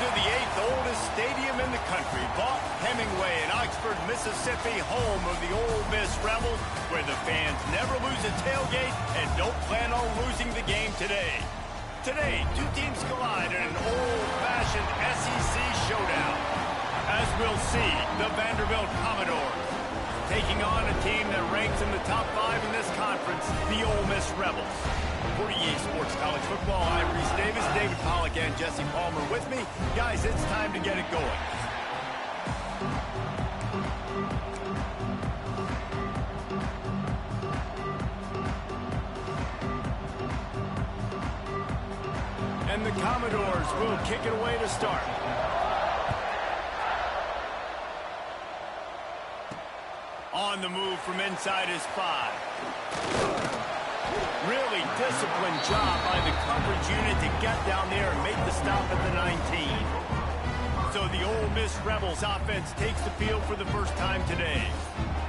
to the 8th oldest stadium in the country, Vaught Hemingway in Oxford, Mississippi, home of the Ole Miss Rebels, where the fans never lose a tailgate and don't plan on losing the game today. Today, two teams collide in an old-fashioned SEC showdown. As we'll see, the Vanderbilt Commodores taking on a team that ranks in the top 5 in this conference, the Ole Miss Rebels. For EA Sports College Football, I'm Reese Davis, David Pollack, and Jesse Palmer with me. Guys, it's time to get it going. And the Commodores will kick it away to start. On the move from inside his 5. Really disciplined job by the coverage unit to get down there and make the stop at the 19. So the Ole Miss Rebels offense takes the field for the first time today.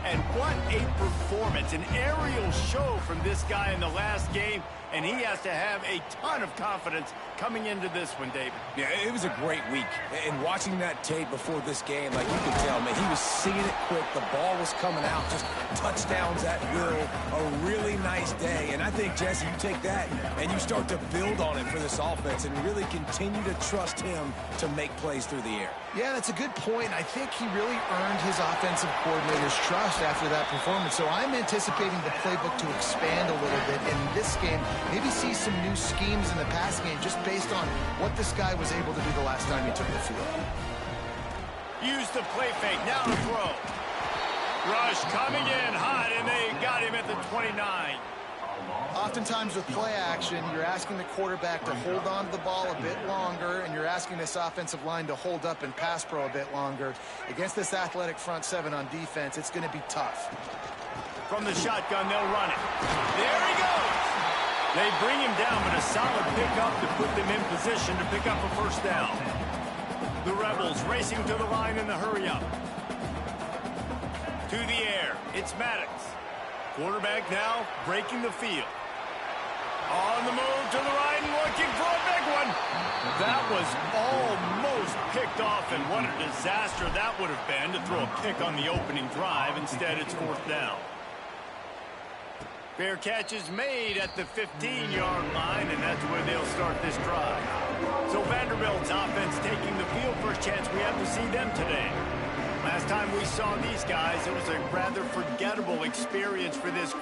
And what a performance, an aerial show from this guy in the last game, and he has to have a ton of confidence coming into this one, David. Yeah, it was a great week. And watching that tape before this game, like you can tell, man, he was seeing it quick. The ball was coming out, just touchdowns at will. A really nice day. And I think, Jesse, you take that and you start to build on it for this offense and really continue to trust him to make plays through the air. Yeah, that's a good point. I think he really earned his offensive coordinator's trust after that performance. So I'm anticipating the playbook to expand a little bit in this game. Maybe see some new schemes in the passing game just based on what this guy was able to do the last time he took the field. Use the play fake, now to throw. Rush coming in hot, and they got him at the 29. Oftentimes with play action, you're asking the quarterback to hold on to the ball a bit longer, and you're asking this offensive line to hold up and pass pro a bit longer. Against this athletic front 7 on defense, it's going to be tough. From the shotgun, they'll run it. There he goes! They bring him down, but a solid pickup to put them in position to pick up a first down. The Rebels racing to the line in the hurry-up. To the air, it's Maddox. Quarterback now breaking the field. On the move to the right and looking for a big one. That was almost picked off, and what a disaster that would have been to throw a pick on the opening drive. Instead, it's 4th down. Fair catch is made at the 15-yard line, and that's where they'll start this drive. So Vanderbilt's offense taking the field. First chance we have to see them today. Last time we saw these guys, it was a rather forgettable experience for this.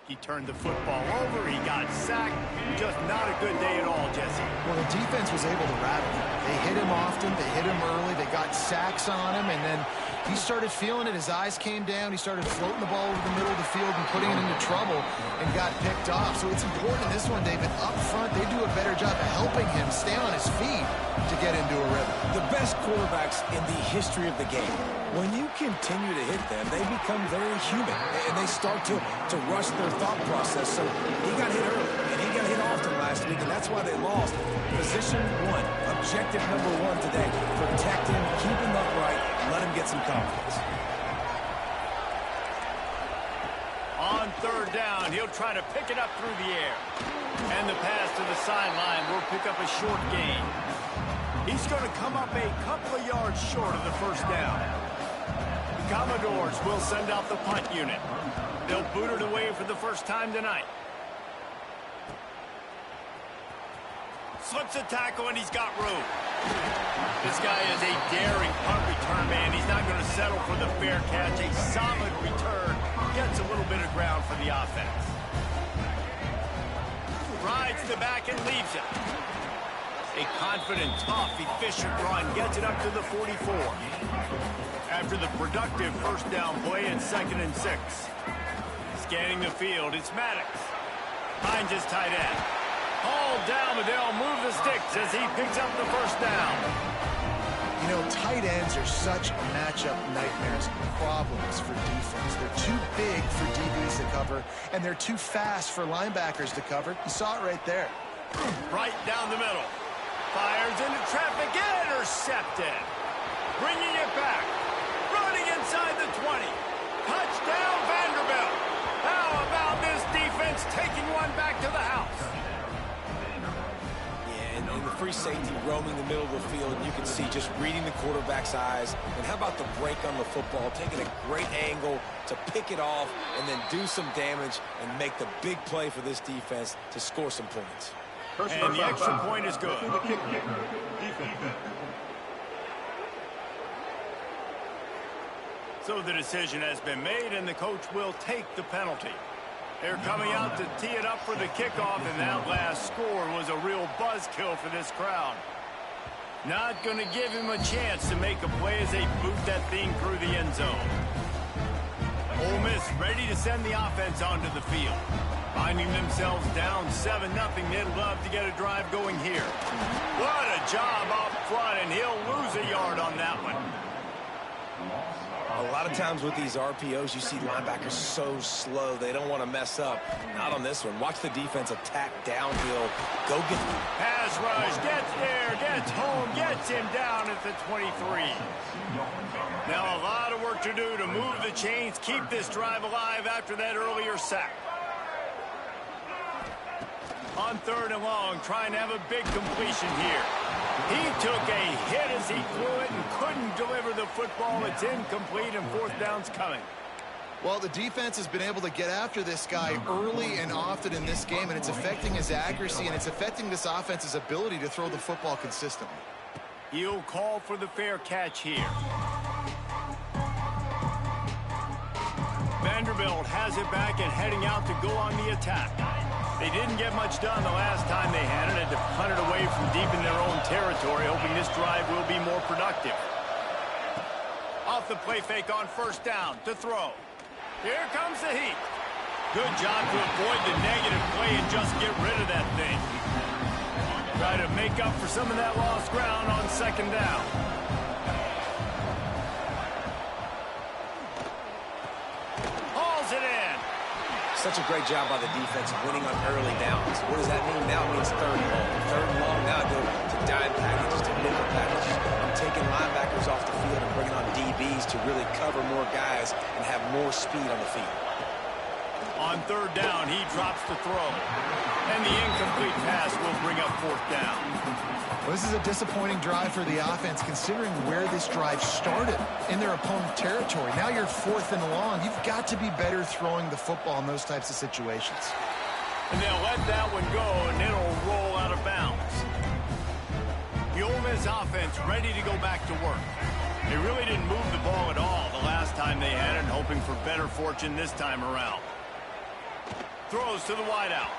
He turned the football over. He got sacked. Just not a good day at all, Jesse. Well, the defense was able to rattle him. They hit him often. They hit him early. They got sacks on him, and then he started feeling it. His eyes came down. He started floating the ball over the middle of the field and putting it into trouble and got picked off. So it's important in this one, David. Up front, they do a better job of helping him stay on his feet to get into a rhythm. The best quarterbacks in the history of the game, when you continue to hit them, they become very human, and they start to rush their thought process. So he got hit early, and he got hit often last week, and that's why they lost. Position one, objective number one today, protect him, keep him upright, let him get some confidence. On third down, he'll try to pick it up through the air. And the pass to the sideline will pick up a short gain. He's going to come up a couple of yards short of the first down. Commodores will send out the punt unit. They'll boot it away for the first time tonight. Slips a tackle, and he's got room. This guy is a daring punt return man. He's not going to settle for the fair catch. A solid return. Gets a little bit of ground for the offense. Rides the back and leaves it. A confident, tough, efficient run gets it up to the 44. After the productive first down play at 2nd and 6. Scanning the field, it's Maddox. Finds his tight end. Hauled down, but they'll move the sticks as he picks up the first down. You know, tight ends are such matchup nightmares, problems for defense. They're too big for DBs to cover, and they're too fast for linebackers to cover. You saw it right there. Right down the middle. Fires into traffic, intercepted. Bringing it back. Running inside the 20. Touchdown, Vanderbilt. How about this defense taking one back to the house? Yeah, and the free safety roaming the middle of the field, and you can see just reading the quarterback's eyes. And how about the break on the football, taking a great angle to pick it off and then do some damage and make the big play for this defense to score some points. And the extra point is good. So the decision has been made, and the coach will take the penalty. They're coming out to tee it up for the kickoff, and that last score was a real buzzkill for this crowd. Not going to give him a chance to make a play as they boot that thing through the end zone. Ole Miss ready to send the offense onto the field. Finding themselves down 7-0, they'd love to get a drive going here. What a job up front, and he'll lose a yard on that one. A lot of times with these RPOs, you see linebackers so slow, they don't want to mess up. Not on this one. Watch the defense attack downhill. Go get them. Pass rush, gets there, gets home, gets him down at the 23. Now a lot of work to do to move the chains, keep this drive alive after that earlier sack. On 3rd and long, trying to have a big completion here. He took a hit as he threw it and couldn't deliver the football. It's incomplete, and 4th down's coming. Well, the defense has been able to get after this guy early and often in this game, and it's affecting his accuracy, and it's affecting this offense's ability to throw the football consistently. He'll call for the fair catch here. Vanderbilt has it back and heading out to go on the attack. They didn't get much done the last time they had it, and to punt it away from deep in their own territory, hoping this drive will be more productive. Off the play fake on 1st down to throw. Here comes the heat. Good job to avoid the negative play and just get rid of that thing. Try to make up for some of that lost ground on 2nd down. Hauls it in. Such a great job by the defense winning on early downs. What does that mean now? It means 3rd and long. 3rd and long, now go to dime packages, to nickel packages. I'm taking linebackers off the field and bringing on DBs to really cover more guys and have more speed on the field. On 3rd down, he drops the throw. And the incomplete pass will bring up 4th down. Well, this is a disappointing drive for the offense, considering where this drive started in their opponent's territory. Now you're 4th and long. You've got to be better throwing the football in those types of situations. And they'll let that one go, and it'll roll out of bounds. The Ole Miss offense ready to go back to work. They really didn't move the ball at all the last time they had it, hoping for better fortune this time around. Throws to the wideout.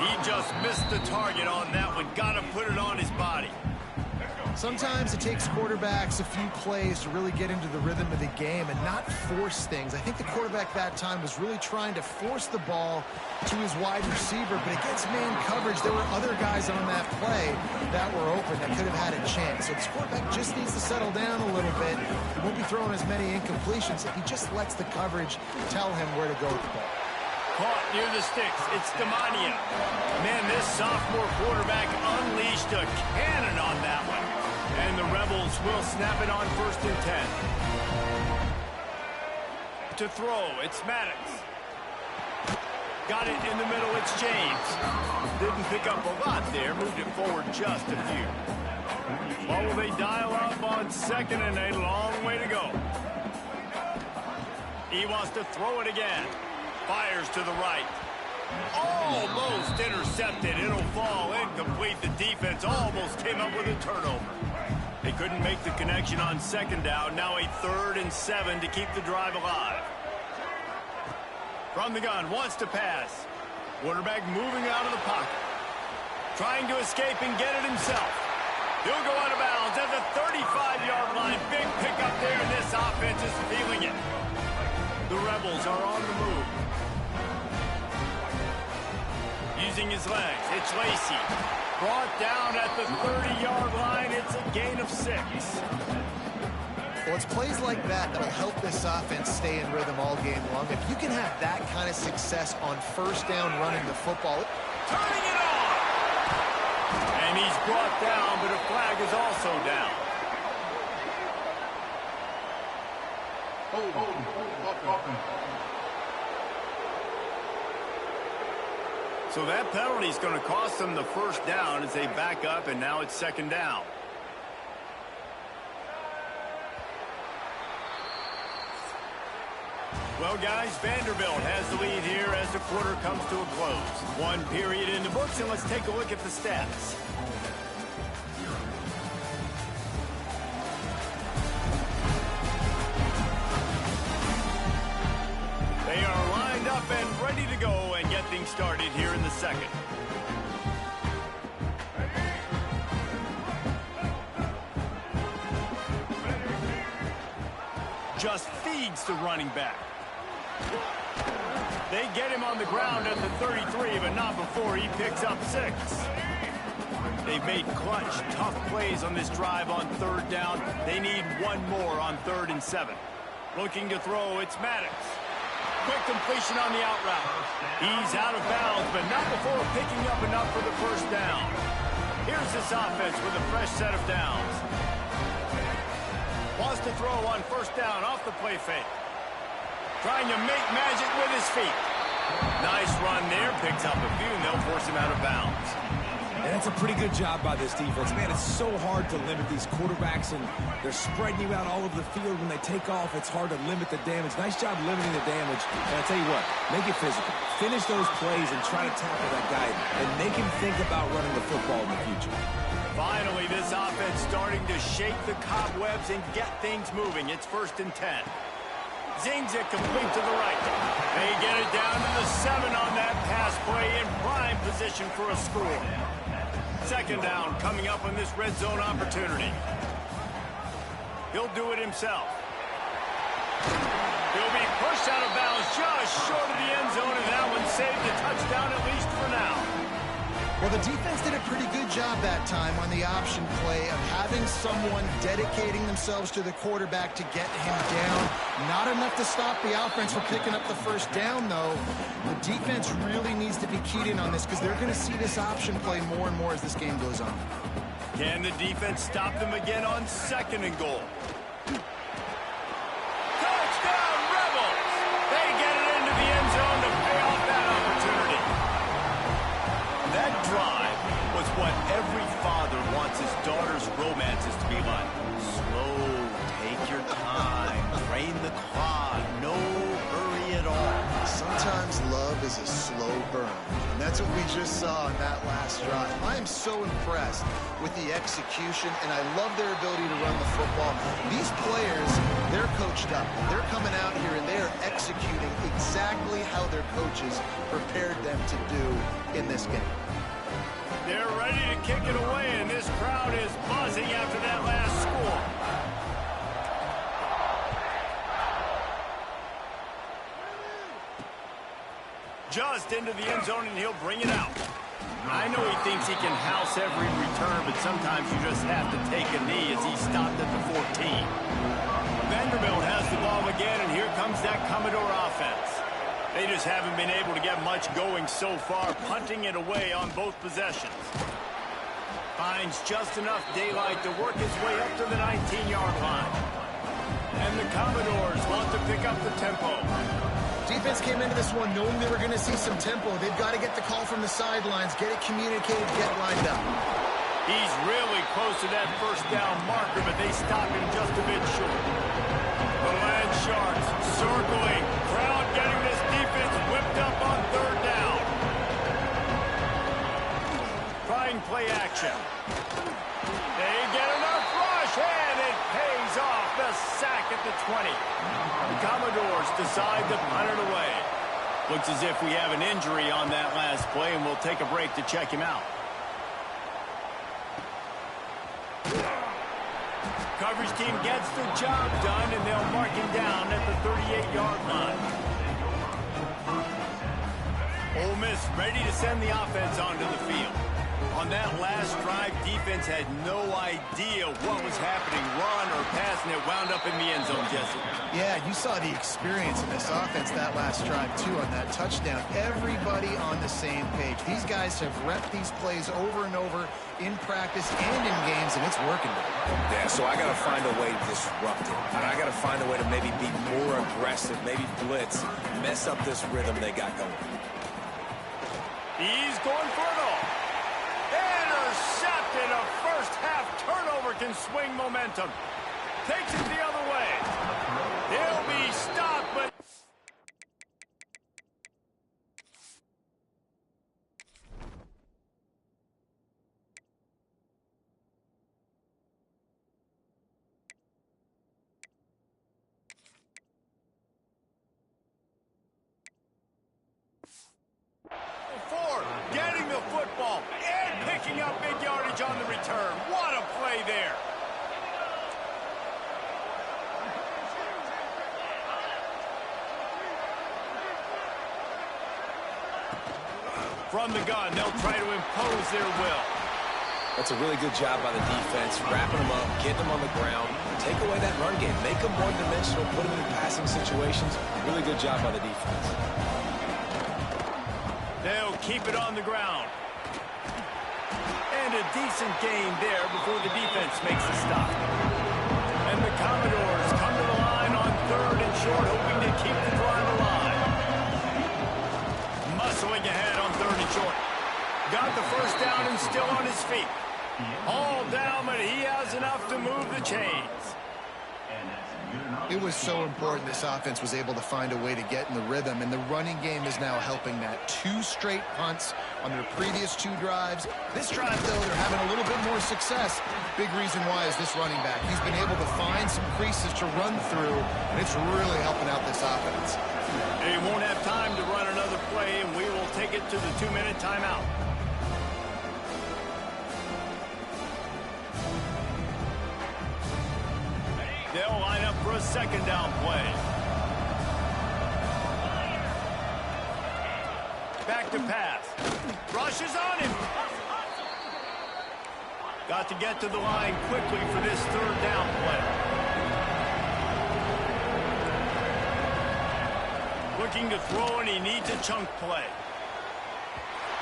He just missed the target on that one. Got to put it on his body. Sometimes it takes quarterbacks a few plays to really get into the rhythm of the game and not force things. I think the quarterback that time was really trying to force the ball to his wide receiver, but against man coverage, there were other guys on that play that were open that could have had a chance. So this quarterback just needs to settle down a little bit. He won't be throwing as many incompletions if he just lets the coverage tell him where to go with the ball. Caught near the sticks. It's Demania. Man, this sophomore quarterback unleashed a cannon on that one. And the Rebels will snap it on 1st and 10. To throw, it's Maddox. Got it in the middle, it's James. Didn't pick up a lot there, moved it forward just a few. What will they dial up on 2nd and a long way to go? He wants to throw it again. Fires to the right. Almost intercepted. It'll fall incomplete. The defense almost came up with a turnover. They couldn't make the connection on 2nd down. Now a 3rd and 7 to keep the drive alive. From the gun, wants to pass. Quarterback moving out of the pocket. Trying to escape and get it himself. He'll go out of bounds at the 35-yard line. Big pickup there, and this offense is feeling it. The Rebels are on the move. Using his legs, it's Lacey. Brought down at the 30-yard line. It's a gain of 6. Well, it's plays like that that'll help this offense stay in rhythm all game long. If you can have that kind of success on 1st down running the football. Turning it on! And he's brought down, but a flag is also down. So that penalty is going to cost them the 1st down as they back up, and now it's 2nd down. Well, guys, Vanderbilt has the lead here as the quarter comes to a close. 1 period in the books, and let's take a look at the stats. They are lined up and ready to go and get things started here in the 2nd. Just feeds the running back. They get him on the ground at the 33, but not before he picks up 6. They've made clutch, tough plays on this drive on 3rd down. They need 1 more on 3rd and 7. Looking to throw, it's Maddox. Quick completion on the out route. He's out of bounds, but not before picking up enough for the 1st down. Here's this offense with a fresh set of downs. Wants to throw on 1st down off the play fake. Trying to make magic with his feet. Nice run there. Picks up a few, and they'll force him out of bounds. And that's a pretty good job by this defense. Man, it's so hard to limit these quarterbacks, and they're spreading you out all over the field. When they take off, it's hard to limit the damage. Nice job limiting the damage. And I tell you what, make it physical. Finish those plays and try to tackle that guy and make him think about running the football in the future. Finally, this offense starting to shake the cobwebs and get things moving. It's 1st and 10. Zings it complete to the right. They get it down to the 7 on that pass play in prime position for a score. 2nd down coming up on this red zone opportunity. He'll do it himself. He'll be pushed out of bounds just short of the end zone, and that one saved a touchdown at least for now. Well, the defense did a pretty good job that time on the option play of having someone dedicating themselves to the quarterback to get him down. Not enough to stop the offense from picking up the 1st down, though. The defense really needs to be keyed in on this because they're going to see this option play more and more as this game goes on. Can the defense stop them again on 2nd and goal? Touchdown, Rebels! They get it into the end zone to pay off that opportunity. That drive was what every father wants his daughter's romances to be like. Slow, take your time, train the clock, no hurry at all. Sometimes love is a slow burn, and that's what we just saw in that last drive. I am so impressed with the execution, and I love their ability to run the football. These players, they're coached up. They're coming out here, and they are executing exactly how their coaches prepared them to do in this game. They're ready to kick it away, and this crowd is buzzing after that last score. Just into the end zone, and he'll bring it out. I know he thinks he can house every return, but sometimes you just have to take a knee as he stopped at the 14. Vanderbilt has the ball again, and here comes that Commodore offense. They just haven't been able to get much going so far, punting it away on both possessions. Finds just enough daylight to work his way up to the 19-yard line. And the Commodores want to pick up the tempo. Defense came into this one knowing they were going to see some tempo. They've got to get the call from the sidelines, get it communicated, get lined up. He's really close to that first down marker, but they stop him just a bit short. The Land Sharks circling. Crowd getting this defense whipped up on third down. Trying play action. They get enough rush, and it pays off. The sack at the 20. The Commodores decide to punt it away. Looks as if we have an injury on that last play, and we'll take a break to check him out. Coverage team gets the job done, and they'll mark him down at the 38-yard line. Ole Miss ready to send the offense onto the field. On that last drive, defense had no idea what was happening, run or pass, and it wound up in the end zone, Jesse. Yeah, you saw the experience in this offense that last drive, too, on that touchdown. Everybody on the same page. These guys have repped these plays over and over in practice and in games, and it's working. Yeah, so I got to find a way to disrupt it. And I got to find a way to maybe be more aggressive, maybe blitz, mess up this rhythm they got going. He's going for it all. Intercepted. A first-half turnover can swing momentum. Takes it the other way. He'll be stopped, but... getting the football and picking up big yardage on the return. What a play there. From the gun, they'll try to impose their will. That's a really good job by the defense, wrapping them up, getting them on the ground, take away that run game, make them one-dimensional, put them in passing situations. Really good job by the defense. They'll keep it on the ground. And a decent gain there before the defense makes a stop. And the Commodores come to the line on third and short, hoping to keep the drive alive. Muscling ahead on third and short. Got the first down and still on his feet. All down, but he has enough to move the chains. It was so important this offense was able to find a way to get in the rhythm, and the running game is now helping that. 2 straight punts on their previous 2 drives. This drive, though, they're having a little bit more success. Big reason why is this running back. He's been able to find some creases to run through, and it's really helping out this offense. They won't have time to run another play, and we will take it to the 2-minute timeout. They'll line up for a second down play. Back to pass. Rushes on him. Got to get to the line quickly for this third down play. Looking to throw, and he needs a chunk play.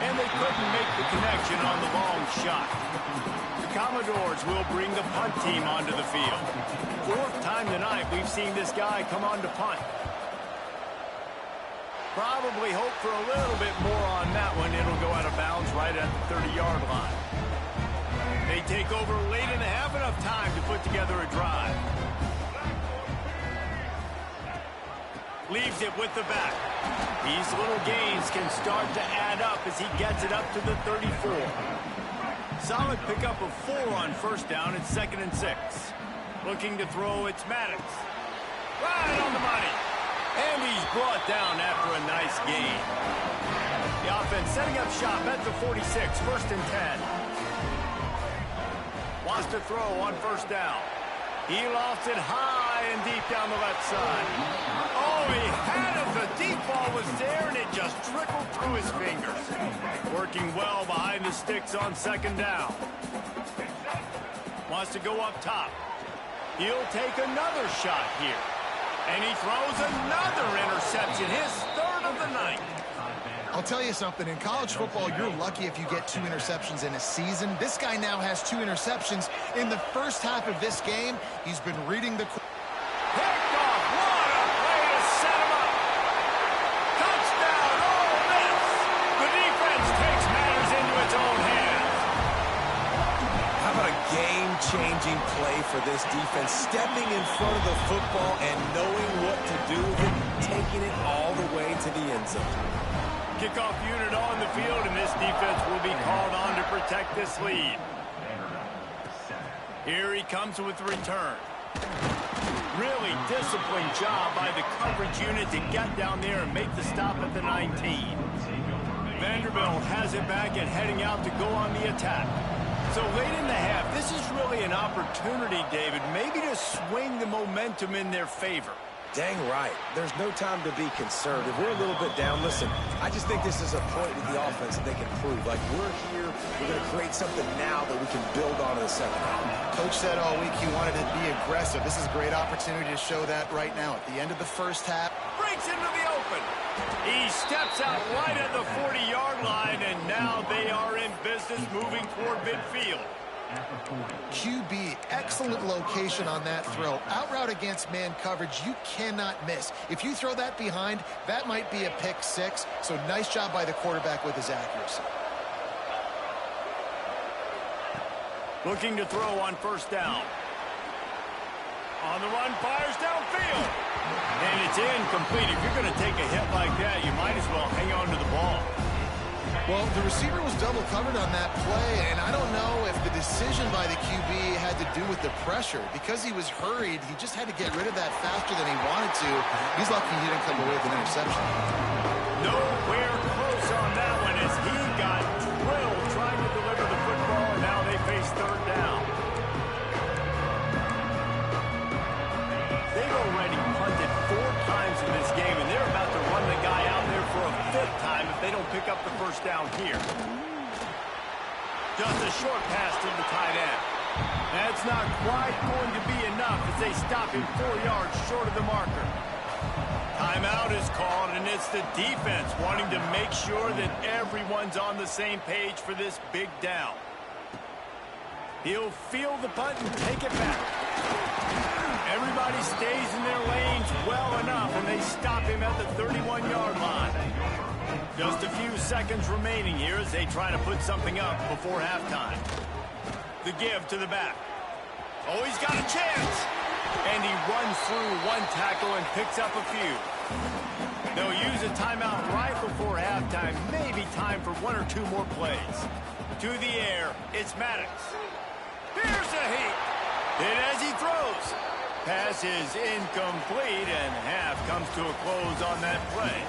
And they couldn't make the connection on the long shot. The Commodores will bring the punt team onto the field. 4th time tonight we've seen this guy come on to punt. Probably hope for a little bit more on that one. It'll go out of bounds right at the 30-yard line. They take over late in the half, enough time to put together a drive. Leaves it with the back. These little gains can start to add up as he gets it up to the 34. Solid pickup of 4 on first down. It's 2nd and 6. Looking to throw, it's Maddox. Right on the money. And he's brought down after a nice gain. The offense setting up shop at the 46, 1st and 10. Wants to throw on 1st down. He lost it high and deep down the left side. Oh, he had it. The deep ball was there, and it just trickled through his fingers. Working well behind the sticks on 2nd down. Wants to go up top. He'll take another shot here. And he throws another interception, his 3rd of the night. I'll tell you something. In college football, you're lucky if you get 2 interceptions in a season. This guy now has 2 interceptions. In the first half of this game, he's been reading the... Picked off. What a play to set him up. Touchdown, Ole Miss. The defense takes matters into its own hands. How about a game-changing play for this defense? Stepping in front of the football and knowing what to do with it, taking it all the way to the end zone. Kickoff unit on the field, and this defense will be called on to protect this lead. Here he comes with the return. Really disciplined job by the coverage unit to get down there and make the stop at the 19. Vanderbilt has it back and heading out to go on the attack. So late in the half, this is really an opportunity, David, maybe to swing the momentum in their favor. Dang right. There's no time to be concerned. If we're a little bit down, listen, I just think this is a point with the offense that they can prove. Like, we're here, we're going to create something now that we can build on in the 2nd half. Coach said all week he wanted to be aggressive. This is a great opportunity to show that right now. At the end of the 1st half. Breaks into the open. He steps out right at the 40-yard line, and now they are in business moving toward midfield. QB, excellent location on that throw. Out route against man coverage, you cannot miss. If you throw that behind, that might be a pick 6. So nice job by the quarterback with his accuracy. Looking to throw on 1st down. On the run, fires downfield. And it's incomplete. If you're going to take a hit like that, you might as well hang on to the ball. Well, the receiver was double covered on that play, and I don't know if the decision by the QB had to do with the pressure. Because he was hurried, he just had to get rid of that faster than he wanted to. He's lucky he didn't come away with an interception. Nowhere close on that one as he got drilled trying to deliver the football, and now they face 3rd down. They've already punted 4 times in this game, and they're about to run the guy out there for a 5th time if they don't pick up the 1st down here. Just a short pass to the tight end. That's not quite going to be enough as they stop him 4 yards short of the marker. Timeout is called, and it's the defense wanting to make sure that everyone's on the same page for this big down. He'll feel the punt and take it back. Everybody stays in their lanes well enough, and they stop him at the 31-yard line. Just a few seconds remaining here as they try to put something up before halftime. The give to the back. Oh, he's got a chance. And he runs through 1 tackle and picks up a few. They'll use a timeout right before halftime. Maybe time for 1 or 2 more plays. To the air, it's Maddox. Here's a heat. Hit as he throws. Pass is incomplete, and half comes to a close on that play.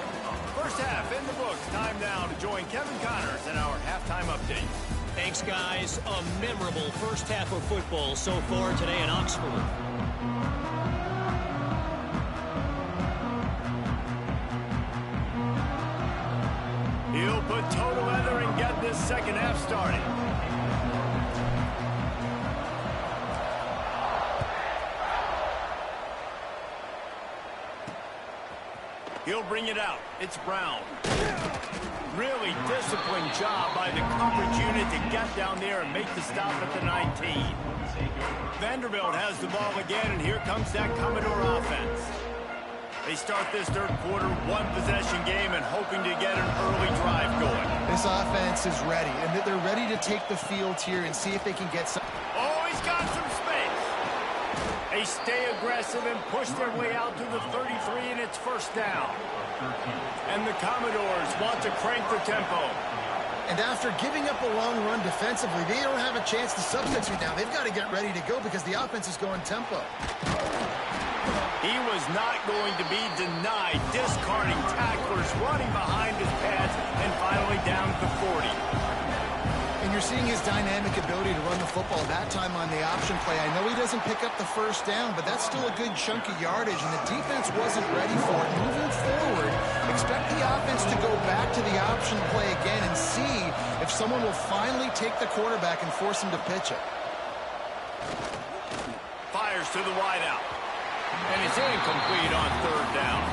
1st half in the books. Time now to join Kevin Connors in our halftime update. Thanks, guys. A memorable 1st half of football so far today in Oxford. He'll put toe to leather and get this 2nd half started. He'll bring it out. It's Brown. Really disciplined job by the coverage unit to get down there and make the stop at the 19. Vanderbilt has the ball again, and here comes that Commodore offense. They start this 3rd quarter, 1-possession game, and hoping to get an early drive going. This offense is ready, and they're ready to take the field here and see if they can get some... Oh, he's got some space. They stay aggressive and push their way out to the 33, and it's 1st down. And the Commodores want to crank the tempo. And after giving up a long run defensively, they don't have a chance to substitute now. They've got to get ready to go because the offense is going tempo. He was not going to be denied, discarding tacklers, running behind his pads, and finally down at the 40. And you're seeing his dynamic ability to run the football, that time on the option play. I know he doesn't pick up the first down, but that's still a good chunk of yardage, and the defense wasn't ready for it. Moving forward, expect the offense to go back to the option play again and see if someone will finally take the quarterback and force him to pitch it. Fires to the wideout. And it's incomplete on third down.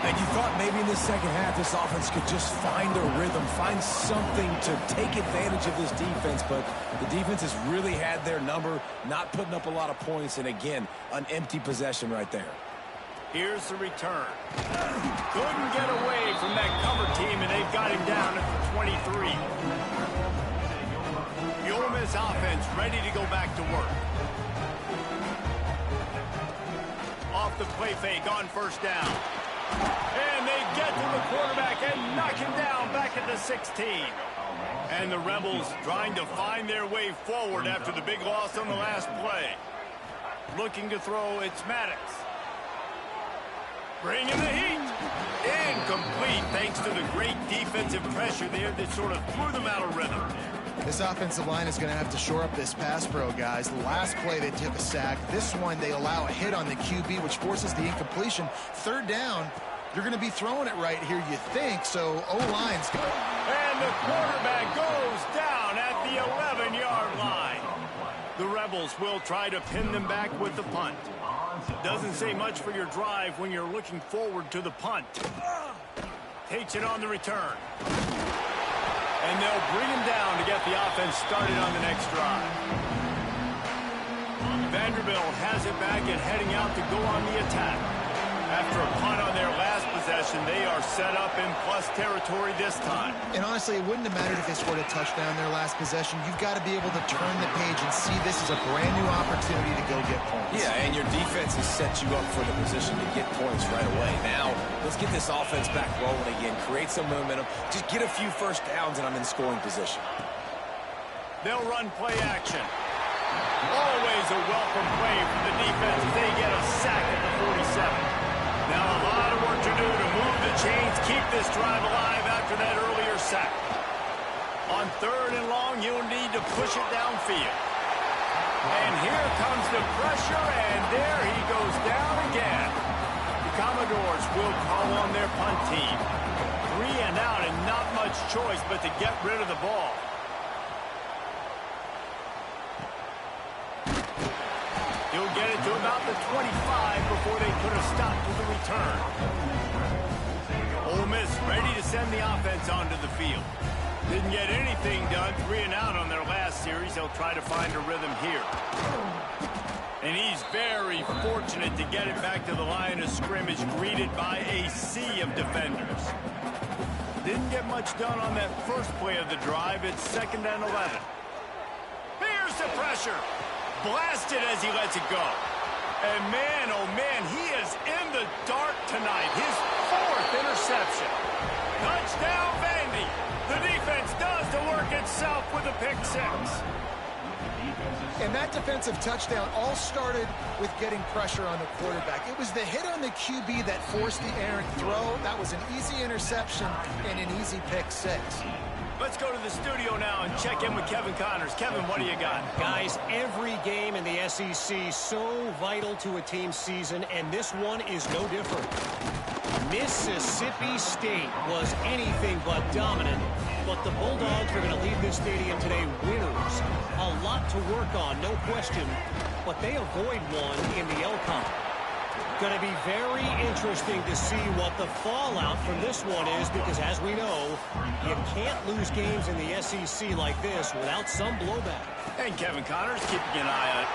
And you thought maybe in the second half this offense could just find a rhythm, find something to take advantage of this defense, but the defense has really had their number, not putting up a lot of points, and again, an empty possession right there. Here's the return. Couldn't get away from that cover team, and they've got him down at the 23. The Ole Miss offense ready to go back to work. Off the play fake on first down. And they get to the quarterback and knock him down back at the 16. And the Rebels trying to find their way forward after the big loss on the last play. Looking to throw, it's Maddox. Bringing the heat. Incomplete thanks to the great defensive pressure there that sort of threw them out of rhythm. This offensive line is going to have to shore up this pass pro, guys. The last play they took a sack. This one they allow a hit on the QB, which forces the incompletion. Third down, you're going to be throwing it right here, you think. So O-line's good. And the quarterback goes down at the 11-yard line. The Rebels will try to pin them back with the punt. Doesn't say much for your drive when you're looking forward to the punt. Takes it on the return. And they'll bring him down to get the offense started on the next drive. Vanderbilt has it back and heading out to go on the attack. After a punt on their last possession, they are set up in plus territory this time. And honestly, it wouldn't have mattered if they scored a touchdown their last possession. You've got to be able to turn the page and see this is a brand new opportunity to go get points. Yeah, and your defense has set you up for the position to get points right away. Now, let's get this offense back rolling again, create some momentum, just get a few first downs, and I'm in scoring position. They'll run play action. Always a welcome play from the defense as they get a sack at the 47. Now a lot of work to do to move the chains, keep this drive alive after that earlier sack. On third and long, you'll need to push it downfield. And here comes the pressure, and there he goes down again. The Commodores will call on their punt team. 3 and out and not much choice but to get rid of the ball. He'll get it to about the 25 before they put a stop to the return. Ole Miss ready to send the offense onto the field. Didn't get anything done, 3 and out on their last series. They'll try to find a rhythm here. And he's very fortunate to get it back to the line of scrimmage, greeted by a sea of defenders. Didn't get much done on that first play of the drive. It's 2nd and 11. Here's the pressure. Blasted as he lets it go. And man, oh man, he is in the dark tonight. His 4th interception. Touchdown, Vandy. The defense does the work itself with a pick 6. And that defensive touchdown all started with getting pressure on the quarterback. It was the hit on the QB that forced the errant throw. That was an easy interception and an easy pick 6. Let's go to the studio now and check in with Kevin Connors. Kevin, what do you got? Guys, every game in the SEC so vital to a team's season, and this one is no different. Mississippi State was anything but dominant, but the Bulldogs are going to leave this stadium today winners. A lot to work on, no question, but they avoid one in the Elcon. Going to be very interesting to see what the fallout from this one is, because as we know, you can't lose games in the SEC like this without some blowback. And Kevin Connors keeping an eye on it.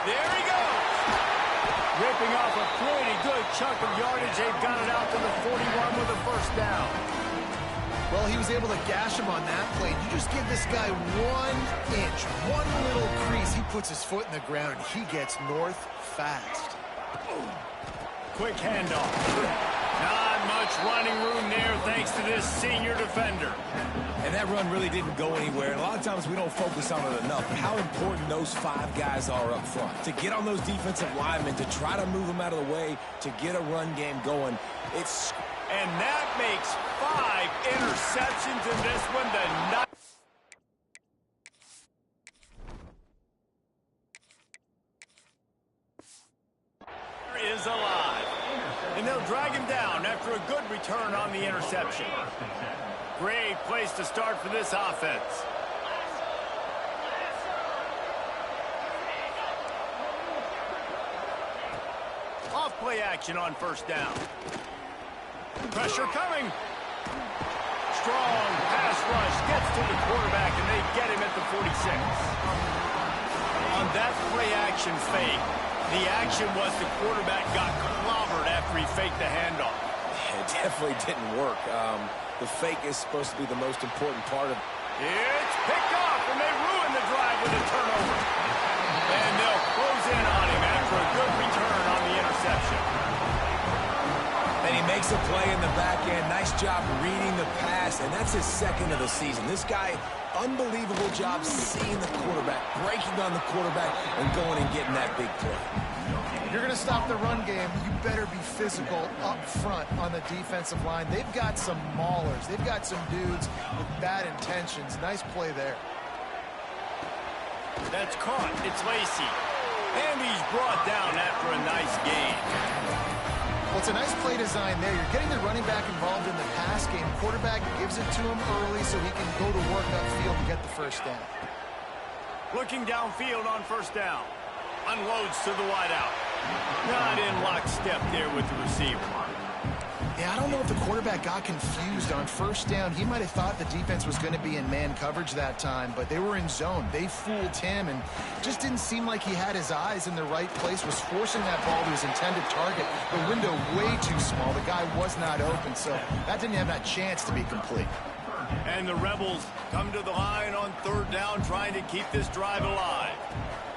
There he goes! Ripping off a pretty good chunk of yardage. They've got it out to the 41 with a first down. Well, he was able to gash him on that play. You just give this guy 1 inch, one little crease. He puts his foot in the ground. He gets north fast. Quick handoff. Not much running room there. thanks to this senior defender. And that run really didn't go anywhere. And a lot of times we don't focus on it enough. How important those 5 guys are up front. To get on those defensive linemen, to try to move them out of the way, to get a run game going. And that makes 5 interceptions in this one. The is alive. And they'll drag him down after a good return on the interception. Great place to start for this offense. Off play action on first down. Pressure coming. Strong pass rush gets to the quarterback, and they get him at the 46. On that play action fake, the action was the quarterback got clobbered after he faked the handoff. It definitely didn't work. The fake is supposed to be the most important part of it. It's picked off, and they ruin the drive with a turnover. And they'll close in on him after a good return on the interception. And he makes a play in the back end. Nice job reading the pass, and that's his 2nd of the season. This guy, unbelievable job seeing the quarterback, breaking on the quarterback, and going and getting that big play. If you're going to stop the run game, you better be physical up front on the defensive line. They've got some maulers. They've got some dudes with bad intentions. Nice play there. That's caught. It's Lacey. And he's brought down after a nice gain. Well, it's a nice play design there. You're getting the running back involved in the pass game. Quarterback gives it to him early so he can go to work upfield and get the first down. Looking downfield on first down. Unloads to the wideout. Not in lockstep there with the receiver. Yeah, I don't know if the quarterback got confused on first down. He might have thought the defense was going to be in man coverage that time, but they were in zone. They fooled him, and just didn't seem like he had his eyes in the right place, was forcing that ball to his intended target. The window way too small. The guy was not open, so that didn't have that chance to be complete. And the Rebels come to the line on 3rd down, trying to keep this drive alive.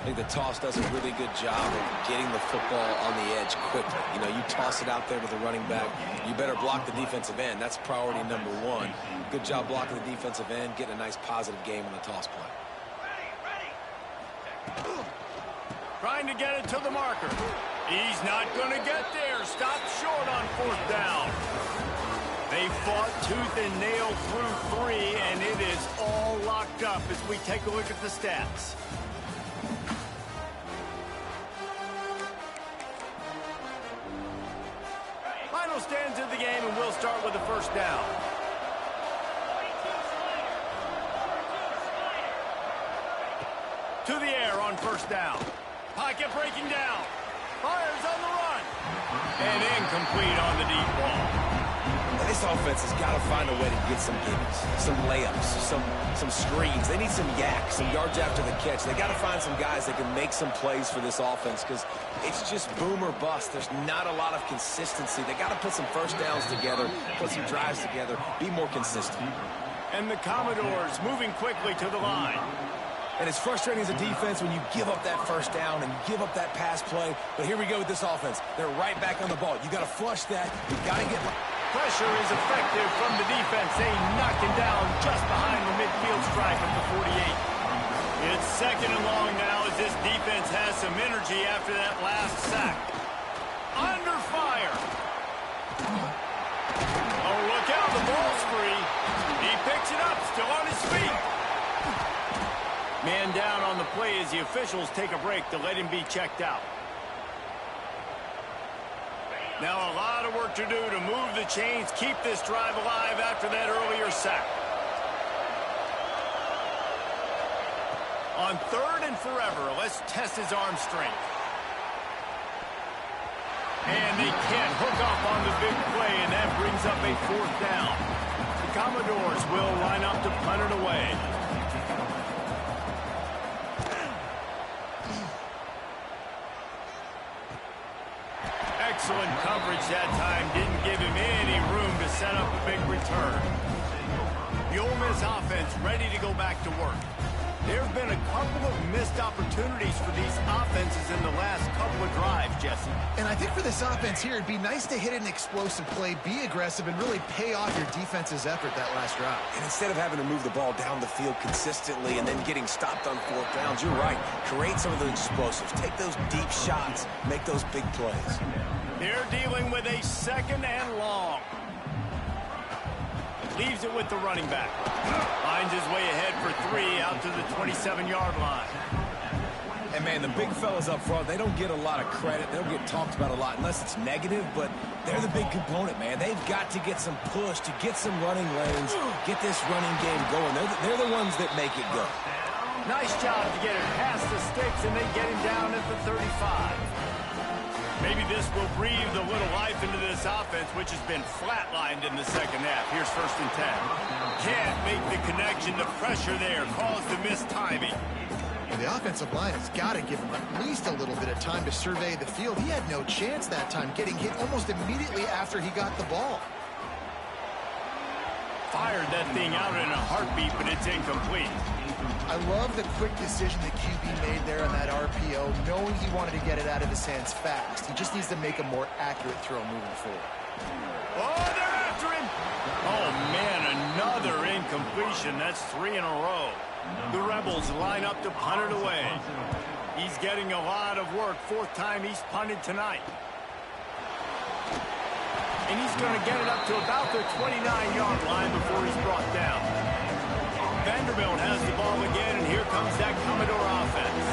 I think the toss does a really good job of getting the football on the edge quickly. You know, you toss it out there to the running back, you better block the defensive end. That's priority number 1. Good job blocking the defensive end, getting a nice positive game on the toss play. Trying to get it to the marker. He's not going to get there. Stopped short on 4th down. They fought tooth and nail through 3, and it is all locked up as we take a look at the stats. Final stands of the game, and we'll start with the first down. To the air on first down. Pocket breaking down. Fires on the run. And incomplete on the deep ball. And this offense has got to find a way to get some gimmies, some layups, some screens. They need some yak, some yards after the catch. They got to find some guys that can make some plays for this offense because it's just boom or bust. There's not a lot of consistency. They got to put some first downs together, put some drives together, be more consistent. And the Commodores moving quickly to the line. And it's frustrating as a defense when you give up that first down and you give up that pass play. But here we go with this offense. They're right back on the ball. You got to flush that. You got to get... Pressure is effective from the defense. They knock him down just behind the midfield stripe at the 48. It's 2nd and long now as this defense has some energy after that last sack. Under fire. Oh, look out. The ball's free. He picks it up, still on his feet. Man down on the play as the officials take a break to let him be checked out. Now a lot of work to do to move the chains, keep this drive alive after that earlier sack. On 3rd and forever, let's test his arm strength. And they can't hook up on the big play, and that brings up a 4th down. The Commodores will line up to punt it away. Excellent coverage that time. Didn't give him any room to set up a big return. The Ole Miss offense ready to go back to work. There have been a couple of missed opportunities for these offenses in the last couple of drives, Jesse. And I think for this offense here, it'd be nice to hit an explosive play, be aggressive, and really pay off your defense's effort that last drive. And instead of having to move the ball down the field consistently and then getting stopped on fourth downs, you're right. Create some of those explosives. Take those deep shots. Make those big plays. They're dealing with a 2nd and long. Leaves it with the running back. Finds his way ahead for 3 out to the 27-yard line. And, man, the big fellas up front, they don't get a lot of credit. They don't get talked about a lot unless it's negative, but they're the big component, man. They've got to get some push, to get some running lanes, get this running game going. They're the ones that make it go. Nice job to get it past the sticks, and they get him down at the 35. Maybe this will breathe a little life into this offense, which has been flatlined in the second half. Here's 1st and 10. Can't make the connection. The pressure there caused the missed timing. And the offensive line has got to give him at least a little bit of time to survey the field. He had no chance that time, getting hit almost immediately after he got the ball. Fired that thing out in a heartbeat, but it's incomplete. I love the quick decision the QB made there on that RPO, knowing he wanted to get it out of his hands fast. He just needs to make a more accurate throw moving forward. Oh, they're after him. Oh, man, another incompletion. That's 3 in a row. The Rebels line up to punt it away. He's getting a lot of work. 4th time he's punted tonight. And he's going to get it up to about the 29-yard line before he's brought down. Vanderbilt has the ball again, and here comes that Commodore offense.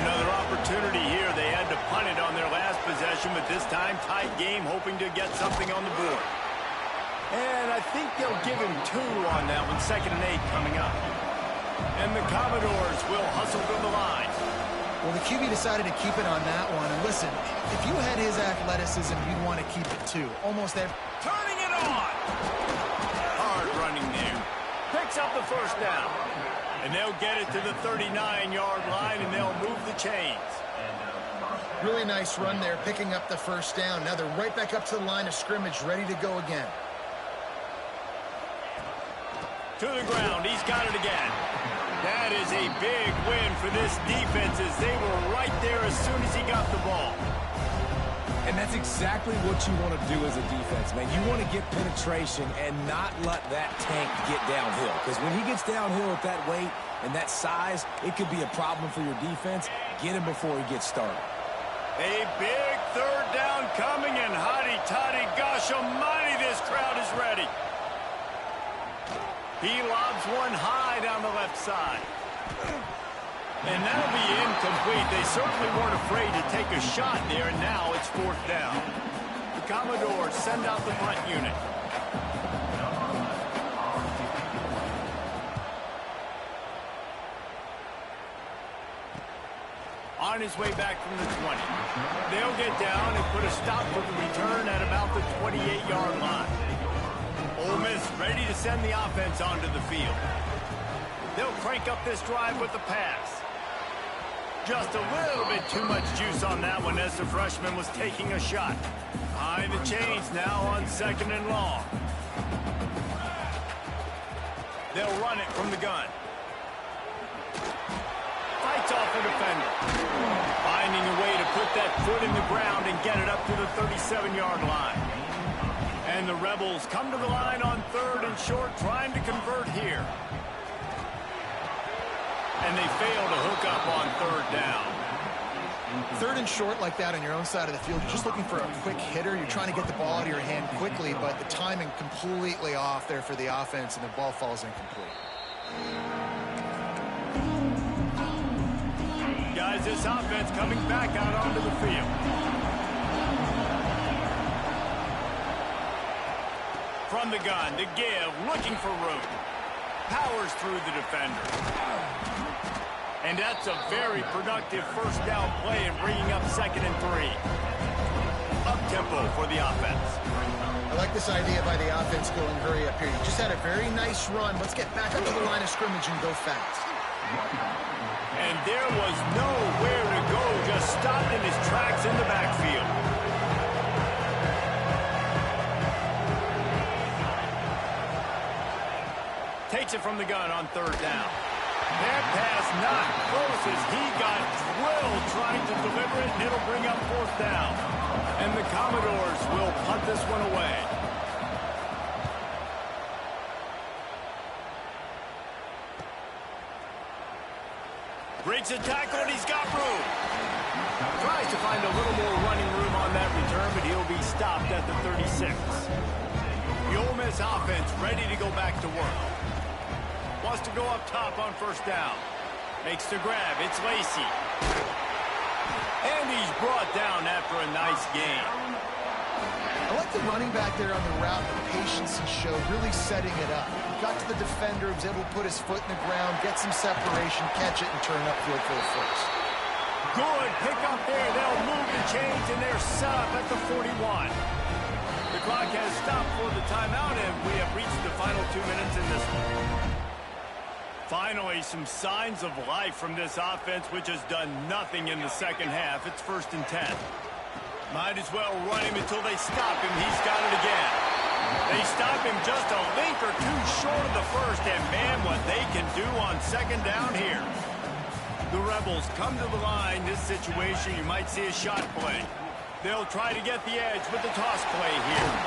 Another opportunity here. They had to punt it on their last possession, but this time tight game, hoping to get something on the board. And I think they'll give him 2 on that one. 2nd and 8 coming up. And the Commodores will hustle to the line. Well, the QB decided to keep it on that one. And listen, if you had his athleticism, you'd want to keep it too. Almost every... Turning it on! Hard running there. Picks up the 1st down. And they'll get it to the 39-yard line, and they'll move the chains. Really nice run there, picking up the 1st down. Now they're right back up to the line of scrimmage, ready to go again. To the ground. He's got it again. That is a big win for this defense, as they were right there as soon as he got the ball. And that's exactly what you want to do as a defense, man. You want to get penetration and not let that tank get downhill. Because when he gets downhill at that weight and that size, it could be a problem for your defense. Get him before he gets started. A big 3rd down coming, and hotty-toddy, gosh almighty, this crowd is ready. He lobs one high down the left side. And that'll be incomplete. They certainly weren't afraid to take a shot there, and now it's 4th down. The Commodores send out the punt unit. On his way back from the 20. They'll get down and put a stop for the return at about the 28-yard line. Ole Miss ready to send the offense onto the field. They'll crank up this drive with the pass. Just a little bit too much juice on that one as the freshman was taking a shot. Behind the chains now on 2nd and long. They'll run it from the gun. Fights off a defender. Finding a way to put that foot in the ground and get it up to the 37-yard line. And the Rebels come to the line on 3rd and short, trying to convert here. And they fail to hook up on 3rd down. 3rd and short like that on your own side of the field, you're just looking for a quick hitter. You're trying to get the ball out of your hand quickly, but the timing completely off there for the offense, and the ball falls incomplete. Guys, this offense coming back out onto the field. From the gun, to give, looking for room. Powers through the defender. And that's a very productive 1st down play and bringing up 2nd and 3. Up-tempo for the offense. I like this idea by the offense going hurry up here. You just had a very nice run. Let's get back up to the line of scrimmage and go fast. And there was nowhere to go, just stopped in his tracks in the backfield. Takes it from the gun on 3rd down. That pass not close as he got drilled trying to deliver it, and it'll bring up 4th down. And the Commodores will punt this one away. Breaks a tackle, and he's got room. Tries to find a little more running room on that return, but he'll be stopped at the 36. The Ole Miss offense ready to go back to work. Wants to go up top on 1st down. Makes the grab. It's Lacy. And he's brought down after a nice gain. I like the running back there on the route, the patience he showed, really setting it up. Got to the defender, was able to put his foot in the ground, get some separation, catch it, and turn upfield for the first. Good pick up there. They'll move the chains, and they're set up at the 41. The clock has stopped for the timeout, and we have reached the final 2 minutes in this one. Finally, some signs of life from this offense, which has done nothing in the second half. It's 1st and 10. Might as well run him until they stop him. He's got it again. They stop him just a link or two short of the first, and man, what they can do on 2nd down here. The Rebels come to the line. This situation, you might see a shot play. They'll try to get the edge with the toss play here.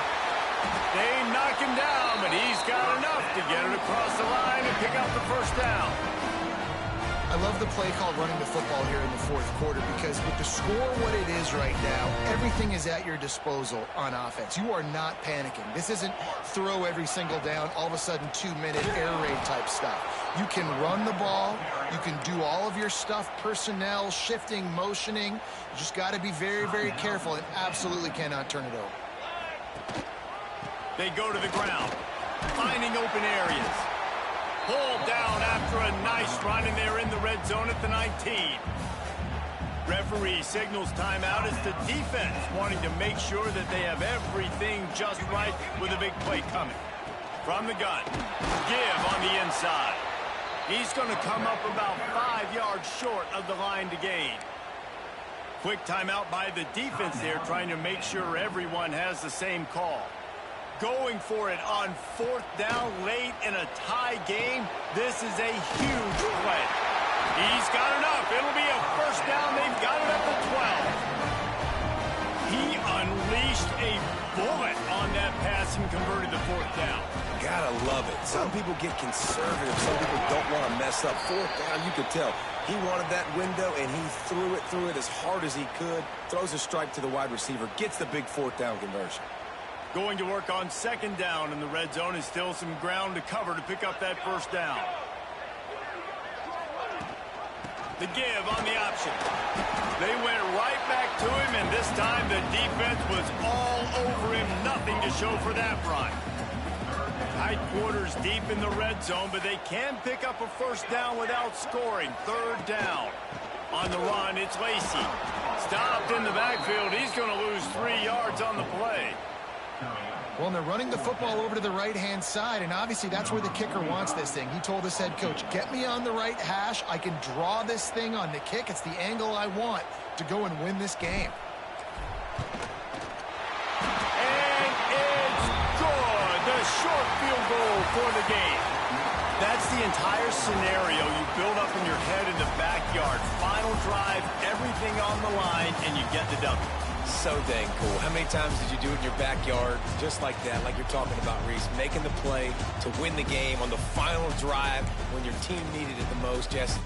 They knock him down, but he's got enough to get it across the line and pick up the 1st down. I love the play called running the football here in the 4th quarter because with the score what it is right now, everything is at your disposal on offense. You are not panicking. This isn't throw every single down, all of a sudden 2-minute air raid type stuff. You can run the ball. You can do all of your stuff, personnel, shifting, motioning. You just got to be very, very careful and absolutely cannot turn it over. They go to the ground, finding open areas. Pulled down after a nice run, and they're in the red zone at the 19. Referee signals timeout as the defense wanting to make sure that they have everything just right with a big play coming. From the gun, give on the inside. He's going to come up about 5 yards short of the line to gain. Quick timeout by the defense there, trying to make sure everyone has the same call. Going for it on 4th down late in a tie game. This is a huge play. He's got enough. It'll be a 1st down. They've got it at the 12. He unleashed a bullet on that pass and converted the 4th down. Gotta love it. Some people get conservative. Some people don't want to mess up. 4th down, you could tell. He wanted that window, and he threw it as hard as he could. Throws a strike to the wide receiver. Gets the big 4th down conversion. Going to work on 2nd down in the red zone, is still some ground to cover to pick up that 1st down. The give on the option. They went right back to him, and this time the defense was all over him. Nothing to show for that run. Tight quarters deep in the red zone, but they can pick up a 1st down without scoring. 3rd down. On the run, it's Lacy. Stopped in the backfield. He's going to lose 3 yards on the play. Well, and they're running the football over to the right-hand side, and obviously that's where the kicker wants this thing. He told his head coach, get me on the right hash. I can draw this thing on the kick. It's the angle I want to go and win this game. And it's good. The short field goal for the game. That's the entire scenario you build up in your head in the backyard. Final drive, everything on the line, and you get the W. So dang cool. How many times did you do it in your backyard just like that, like you're talking about, Reese, making the play to win the game on the final drive when your team needed it the most? Jesse?